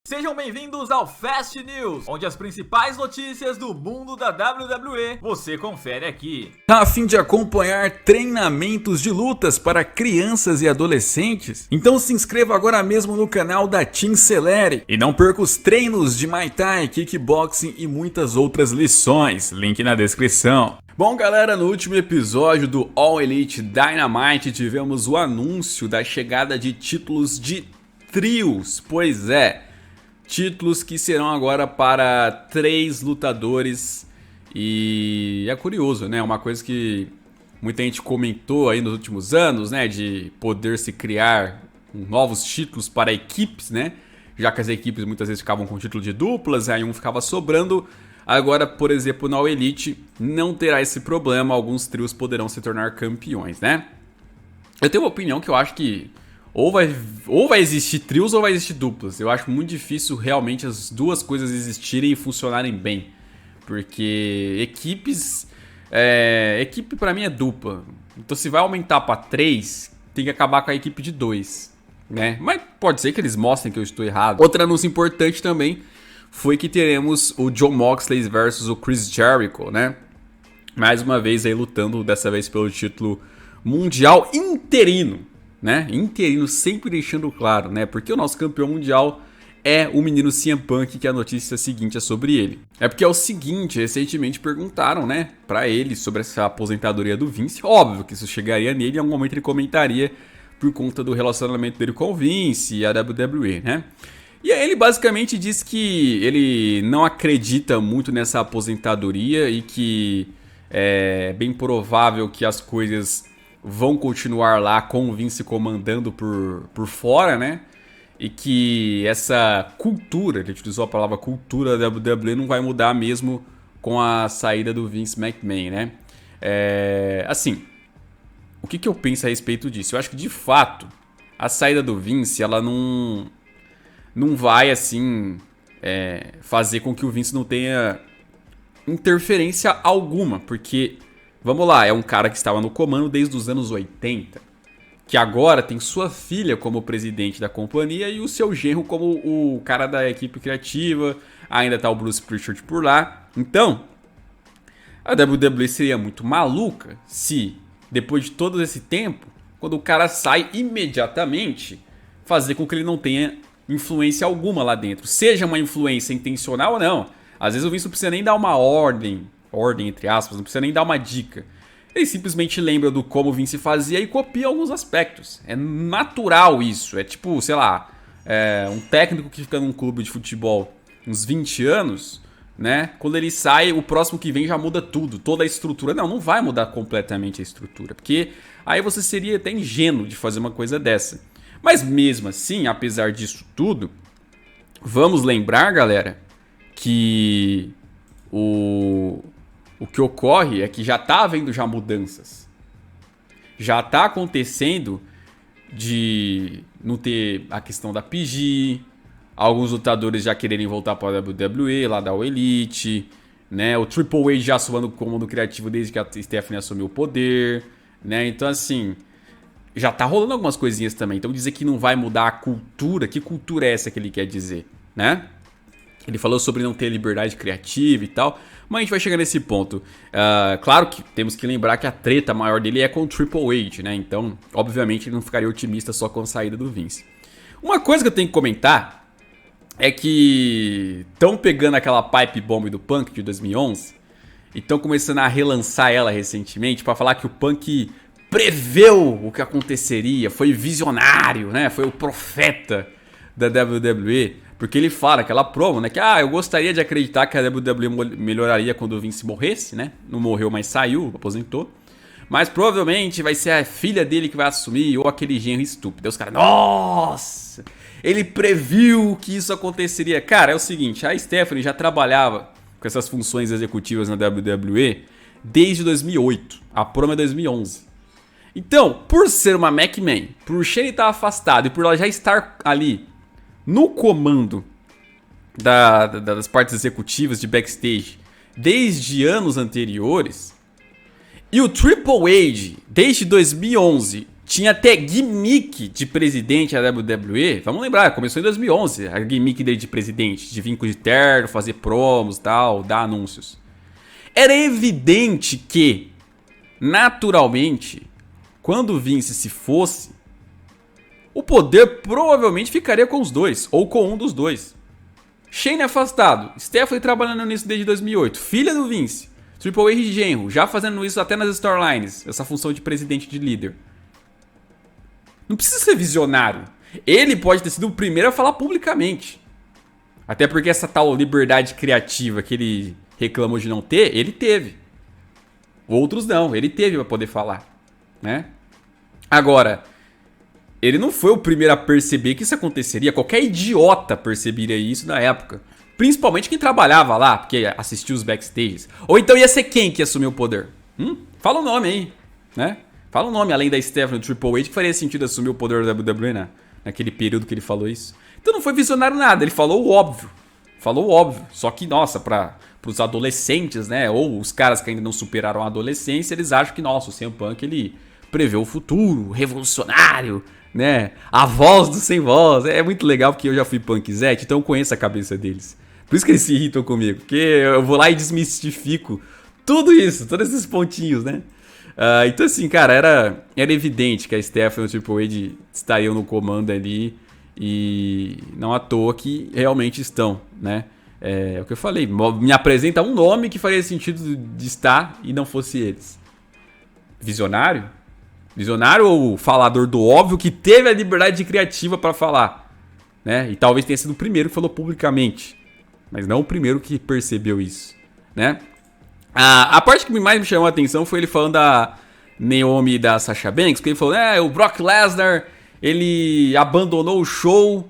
Sejam bem-vindos ao Fast News, onde as principais notícias do mundo da WWE você confere aqui. Tá a fim de acompanhar treinamentos de lutas para crianças e adolescentes? Então se inscreva agora mesmo no canal da Team Celere e não perca os treinos de Muay Thai, Kickboxing e muitas outras lições. Link na descrição. Bom galera, no último episódio do All Elite Dynamite tivemos o anúncio da chegada de títulos de trios, pois é, títulos que serão agora para 3 lutadores. E é curioso, né? Uma coisa que muita gente comentou aí nos últimos anos, né? De poder se criar novos títulos para equipes, né? Já que as equipes muitas vezes ficavam com título de duplas, aí um ficava sobrando. Agora, por exemplo, na All Elite não terá esse problema, alguns trios poderão se tornar campeões, né? Eu tenho uma opinião que eu acho que ou vai existir trios ou vai existir duplas. Eu acho muito difícil realmente as duas coisas existirem e funcionarem bem. Porque equipe pra mim é dupla. Então se vai aumentar pra 3, tem que acabar com a equipe de 2, né? Mas pode ser que eles mostrem que eu estou errado. Outro anúncio importante também foi que teremos o Jon Moxley versus o Chris Jericho, né? Mais uma vez aí lutando, dessa vez pelo título mundial interino, né? Interino, sempre deixando claro, né? Porque o nosso campeão mundial é o menino CM Punk, que a notícia seguinte é sobre ele. É porque é o seguinte, recentemente perguntaram, né, pra ele sobre essa aposentadoria do Vince. Óbvio que isso chegaria nele, em algum momento ele comentaria por conta do relacionamento dele com o Vince e a WWE, né? E aí ele basicamente diz que ele não acredita muito nessa aposentadoria e que é bem provável que as coisas vão continuar lá com o Vince comandando por fora, né? E que essa cultura, ele utilizou a palavra cultura da WWE, não vai mudar mesmo com a saída do Vince McMahon, né? Assim, o que eu penso a respeito disso? Eu acho que, de fato, a saída do Vince, ela não vai, assim, fazer com que o Vince não tenha interferência alguma, porque, vamos lá, é um cara que estava no comando desde os anos 80, que agora tem sua filha como presidente da companhia e o seu genro como o cara da equipe criativa, ainda tá o Bruce Prichard por lá. Então, a WWE seria muito maluca se, depois de todo esse tempo, quando o cara sai imediatamente, fazer com que ele não tenha influência alguma lá dentro. Seja uma influência intencional ou não. Às vezes o Vince não precisa nem dar uma ordem entre aspas, não precisa nem dar uma dica. Ele simplesmente lembra do como o Vince fazia e copia alguns aspectos. É natural isso. É tipo, sei lá, um técnico que fica num clube de futebol uns 20 anos, né? Quando ele sai, o próximo que vem já muda tudo, toda a estrutura. Não vai mudar completamente a estrutura, porque aí você seria até ingênuo de fazer uma coisa dessa. Mas mesmo assim, apesar disso tudo, vamos lembrar, galera, que o que ocorre é que já está havendo já mudanças. Já está acontecendo de não ter a questão da PG, alguns lutadores já quererem voltar para a WWE, lá da All Elite, né? O Triple H já assumindo o comando criativo desde que a Stephanie assumiu o poder, né? Então assim, já tá rolando algumas coisinhas também. Então dizer que não vai mudar a cultura, que cultura é essa que ele quer dizer, né? Ele falou sobre não ter liberdade criativa e tal, mas a gente vai chegar nesse ponto. Claro que temos que lembrar que a treta maior dele é com o Triple H, né? Então, obviamente, ele não ficaria otimista só com a saída do Vince. Uma coisa que eu tenho que comentar é que estão pegando aquela pipe bomb do Punk de 2011 e estão começando a relançar ela recentemente para falar que o Punk preveu o que aconteceria, foi visionário, né? Foi o profeta da WWE. Porque ele fala, aquela promo, né? Que eu gostaria de acreditar que a WWE melhoraria quando o Vince morresse, né? Não morreu, mas saiu, aposentou. Mas provavelmente vai ser a filha dele que vai assumir, ou aquele genro estúpido. Aí os caras, nossa! Ele previu que isso aconteceria. Cara, é o seguinte, a Stephanie já trabalhava com essas funções executivas na WWE desde 2008. A promo é 2011. Então, por ser uma McMahon, por Shane estar afastado e por ela já estar ali no comando das partes executivas de backstage desde anos anteriores, e o Triple H, desde 2011, Tinha até gimmick de presidente da WWE. Vamos lembrar, começou em 2011. A gimmick dele de presidente. De vir com de terno, fazer promos e tal, dar anúncios. Era evidente que, naturalmente, quando o Vince se fosse, o poder provavelmente ficaria com os dois. Ou com um dos dois. Shane afastado. Stephanie trabalhando nisso desde 2008. Filha do Vince. Triple H de genro. Já fazendo isso até nas storylines. Essa função de presidente de líder. Não precisa ser visionário. Ele pode ter sido o primeiro a falar publicamente. Até porque essa tal liberdade criativa que ele reclamou de não ter, ele teve. Outros não, ele teve pra poder falar, né? Agora, ele não foi o primeiro a perceber que isso aconteceria. Qualquer idiota perceberia isso na época. Principalmente quem trabalhava lá, porque assistia os backstages. Ou então ia ser quem que assumiu o poder? Fala o nome aí, né? Fala o nome, além da Stephanie, do Triple H, que faria sentido assumir o poder da WWE naquele período que ele falou isso. Então não foi visionário nada, ele falou o óbvio. Falou o óbvio. Só que, nossa, para os adolescentes, né, ou os caras que ainda não superaram a adolescência, eles acham que, nossa, o CM Punk, ele prevê o futuro, revolucionário, né, a voz do sem voz. É muito legal, porque eu já fui punkzete, então eu conheço a cabeça deles. Por isso que eles se irritam comigo, porque eu vou lá e desmistifico tudo isso, todos esses pontinhos, né. Então assim, cara, era evidente que a Stephanie e o Triple H estariam no comando ali e não à toa que realmente estão, né? É o que eu falei, me apresenta um nome que faria sentido de estar e não fosse eles. Visionário? Visionário ou falador do óbvio que teve a liberdade criativa para falar, né? E talvez tenha sido o primeiro que falou publicamente, mas não o primeiro que percebeu isso, né? A parte que mais me chamou a atenção foi ele falando da Naomi e da Sasha Banks, porque ele falou, o Brock Lesnar, ele abandonou o show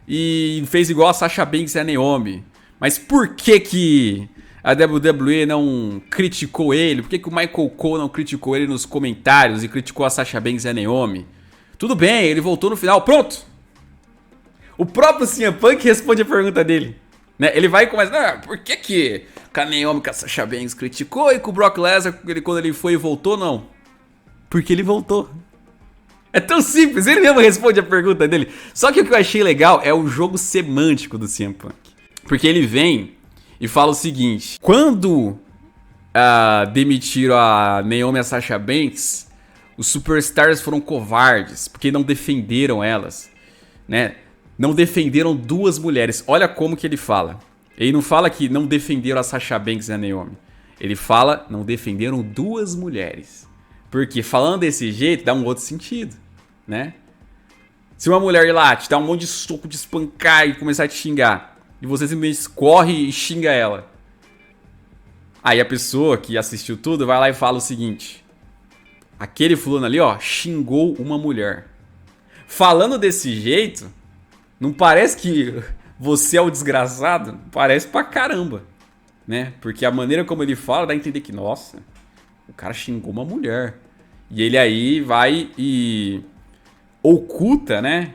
e fez igual a Sasha Banks e a Naomi. Mas por que a WWE não criticou ele? Por que o Michael Cole não criticou ele nos comentários e criticou a Sasha Banks e a Naomi? Tudo bem, ele voltou no final, pronto! O próprio CM Punk responde a pergunta dele. Né? Ele vai e começa, por que a Naomi com a Sasha Banks criticou e com o Brock Lesnar, quando ele foi e voltou, não? Porque ele voltou. É tão simples, ele mesmo responde a pergunta dele. Só que o que eu achei legal é o jogo semântico do CM Punk. Porque ele vem e fala o seguinte, quando demitiram a Naomi e a Sasha Banks, os superstars foram covardes, porque não defenderam elas, né? Não defenderam duas mulheres. Olha como que ele fala. Ele não fala que não defenderam a Sasha Banks e a Naomi. Ele fala, não defenderam duas mulheres. Porque falando desse jeito, dá um outro sentido, né? Se uma mulher ir lá te dá um monte de soco, de espancar e começar a te xingar, e você simplesmente corre e xinga ela, aí a pessoa que assistiu tudo vai lá e fala o seguinte, aquele fulano ali, ó, xingou uma mulher. Falando desse jeito, não parece que você é o desgraçado? Parece pra caramba, né? Porque a maneira como ele fala dá a entender que, nossa, o cara xingou uma mulher. E ele aí vai e oculta, né?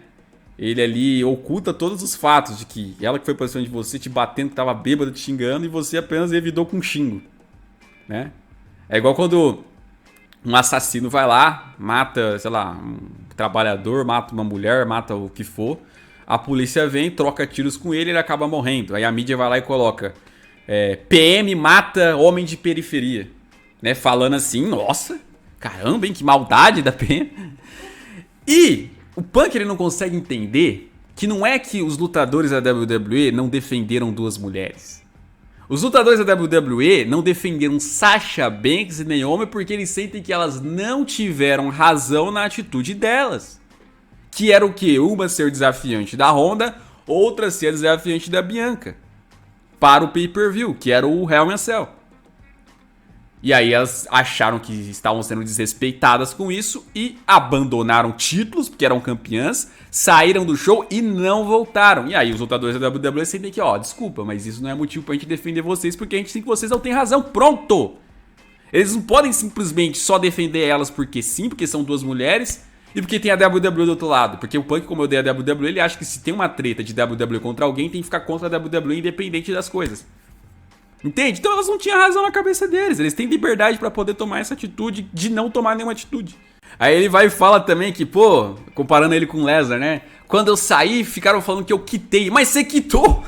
Ele ali oculta todos os fatos de que ela que foi pra cima de você, te batendo, que tava bêbada, te xingando, e você apenas evitou com um xingo, né? É igual quando um assassino vai lá, mata, sei lá, um trabalhador, mata uma mulher, mata o que for. A polícia vem, troca tiros com ele e ele acaba morrendo. Aí a mídia vai lá e coloca PM mata homem de periferia, né? Falando assim, nossa, caramba, hein, que maldade da PM. E o Punk ele não consegue entender que não é que os lutadores da WWE não defenderam duas mulheres. Os lutadores da WWE não defenderam Sasha Banks e Naomi porque eles sentem que elas não tiveram razão na atitude delas. Que era o quê? Uma ser desafiante da Ronda, outra ser desafiante da Bianca. Para o pay-per-view, que era o Hell in a Cell. E aí elas acharam que estavam sendo desrespeitadas com isso e abandonaram títulos, porque eram campeãs, saíram do show e não voltaram. E aí os lutadores da WWE sentem que, desculpa, mas isso não é motivo pra gente defender vocês, porque a gente tem que vocês não têm razão. Pronto! Eles não podem simplesmente só defender elas porque sim, porque são duas mulheres, e porque tem a WWE do outro lado. Porque o Punk, como eu dei a WWE, ele acha que se tem uma treta de WWE contra alguém, tem que ficar contra a WWE independente das coisas. Entende? Então elas não tinham razão na cabeça deles. Eles têm liberdade pra poder tomar essa atitude de não tomar nenhuma atitude. Aí ele vai e fala também que, pô, comparando ele com o Lesnar, né? Quando eu saí, ficaram falando que eu quitei. Mas você quitou!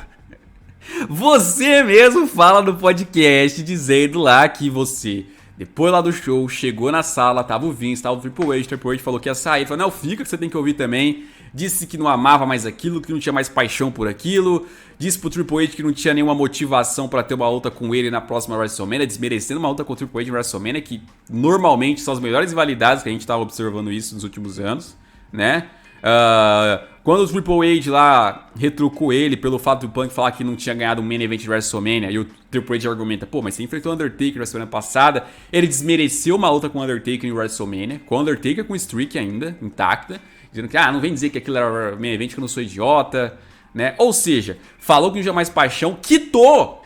Você mesmo fala no podcast dizendo lá que você, depois lá do show, chegou na sala, tava o Vince, tava o Triple H falou que ia sair. Ele falou, não, fica que você tem que ouvir também. Disse que não amava mais aquilo, que não tinha mais paixão por aquilo. Disse pro Triple H que não tinha nenhuma motivação pra ter uma luta com ele na próxima WrestleMania, desmerecendo uma luta com o Triple H em WrestleMania, que normalmente são as melhores rivalidades, que a gente tava observando isso nos últimos anos, né? Quando o Triple H lá retrucou ele pelo fato do Punk falar que não tinha ganhado um main event de WrestleMania, e o Triple H argumenta, pô, mas você enfrentou o Undertaker na semana passada, ele desmereceu uma luta com o Undertaker em WrestleMania, com o Undertaker com streak ainda, intacta, dizendo que, não vem dizer que aquilo era main event, que eu não sou idiota, né? Ou seja, falou que não tinha mais paixão, quitou!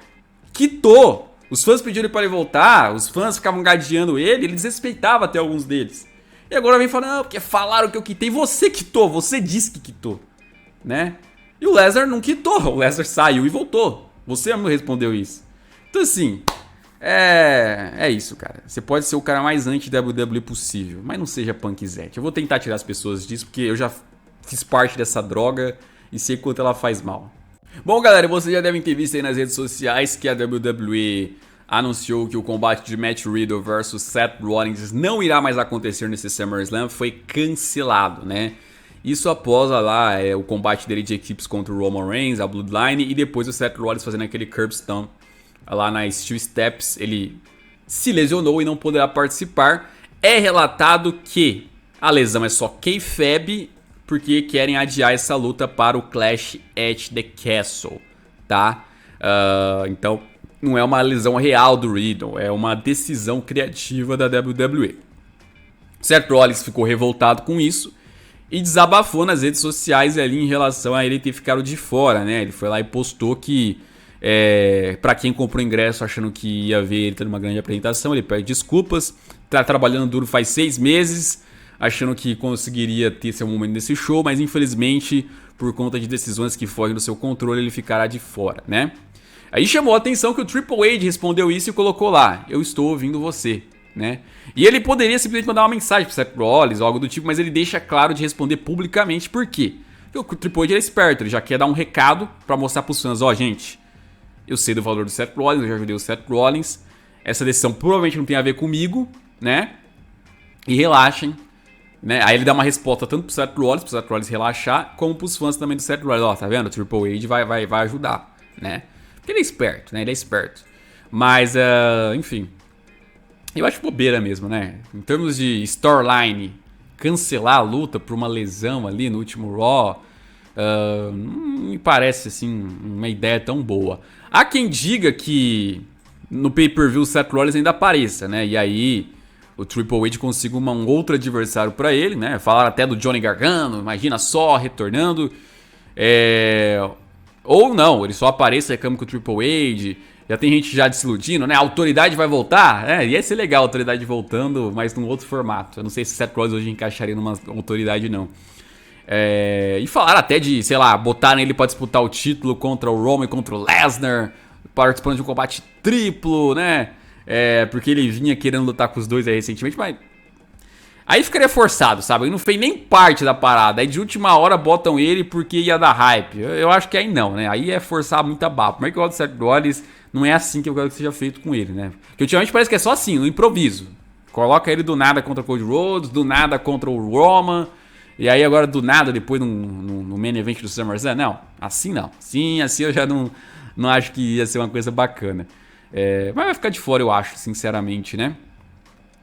Os fãs pediram para ele voltar, os fãs ficavam gadeando ele desrespeitava até alguns deles. E agora vem falando, não, porque falaram que eu quitei. Você quitou, você disse que quitou, né? E o Lesnar não quitou, o Lesnar saiu e voltou. Você mesmo respondeu isso. Então assim, é isso, cara. Você pode ser o cara mais anti-WWE possível, mas não seja punkzete. Eu vou tentar tirar as pessoas disso, porque eu já fiz parte dessa droga e sei quanto ela faz mal. Bom, galera, vocês já devem ter visto aí nas redes sociais que a WWE anunciou que o combate de Matt Riddle versus Seth Rollins não irá mais acontecer nesse SummerSlam, foi cancelado, né? Isso após lá o combate dele de equipes contra o Roman Reigns, a Bloodline, e depois o Seth Rollins fazendo aquele curb stomp lá na Steel Steps. Ele se lesionou e não poderá participar. É relatado que a lesão é só kayfabe, porque querem adiar essa luta para o Clash at the Castle, tá? Então não é uma lesão real do Riddle, é uma decisão criativa da WWE. Seth Rollins ficou revoltado com isso e desabafou nas redes sociais ali em relação a ele ter ficado de fora, né? Ele foi lá e postou que, pra quem comprou ingresso achando que ia ver ele tendo uma grande apresentação, ele pede desculpas, tá trabalhando duro faz 6 meses, achando que conseguiria ter seu momento nesse show, mas infelizmente, por conta de decisões que fogem do seu controle, ele ficará de fora, né? Aí chamou a atenção que o Triple H respondeu isso e colocou lá, eu estou ouvindo você, né? E ele poderia simplesmente mandar uma mensagem pro Seth Rollins ou algo do tipo, mas ele deixa claro de responder publicamente. Por quê? Porque o Triple H é esperto, ele já quer dar um recado pra mostrar pros fãs, gente, eu sei do valor do Seth Rollins, eu já ajudei o Seth Rollins, essa decisão provavelmente não tem a ver comigo, né? E relaxem, né? Aí ele dá uma resposta tanto pro Seth Rollins relaxar, como pros fãs também do Seth Rollins, tá vendo? O Triple H vai ajudar, né? Porque ele é esperto, né? Ele é esperto. Mas, enfim. Eu acho bobeira mesmo, né? Em termos de storyline, cancelar a luta por uma lesão ali no último Raw, não me parece, assim, uma ideia tão boa. Há quem diga que no pay-per-view o Seth Rollins ainda apareça, né? E aí o Triple H consiga um outro adversário pra ele, né? Falaram até do Johnny Gargano, imagina só, retornando. Ou não, ele só aparece e reclama com o Triple H. Já tem gente já desiludindo, né? A autoridade vai voltar. Ia ser legal a autoridade voltando, mas num outro formato. Eu não sei se o Seth Rollins hoje encaixaria numa autoridade, não. E falaram até de, sei lá, botarem ele pra disputar o título contra o Roman e contra o Lesnar, participando de um combate triplo, né? Porque ele vinha querendo lutar com os dois aí recentemente, mas aí ficaria forçado, sabe? Ele não fez nem parte da parada. Aí de última hora botam ele porque ia dar hype. Eu acho que aí não, né? Aí é forçar muita barra. Por mais que eu gosto do Seth Rollins, não é assim que eu quero que seja feito com ele, né? Porque ultimamente parece que é só assim, no improviso. Coloca ele do nada contra o Cody Rhodes, do nada contra o Roman. E aí agora do nada, depois no main event do SummerSlam. Não, assim não. Sim, assim eu já não acho que ia ser uma coisa bacana. Mas vai ficar de fora, eu acho, sinceramente, né?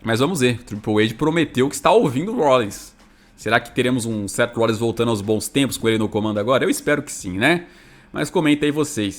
Mas vamos ver, o Triple H prometeu que está ouvindo o Rollins. Será que teremos um Seth Rollins voltando aos bons tempos com ele no comando agora? Eu espero que sim, né? Mas comenta aí vocês.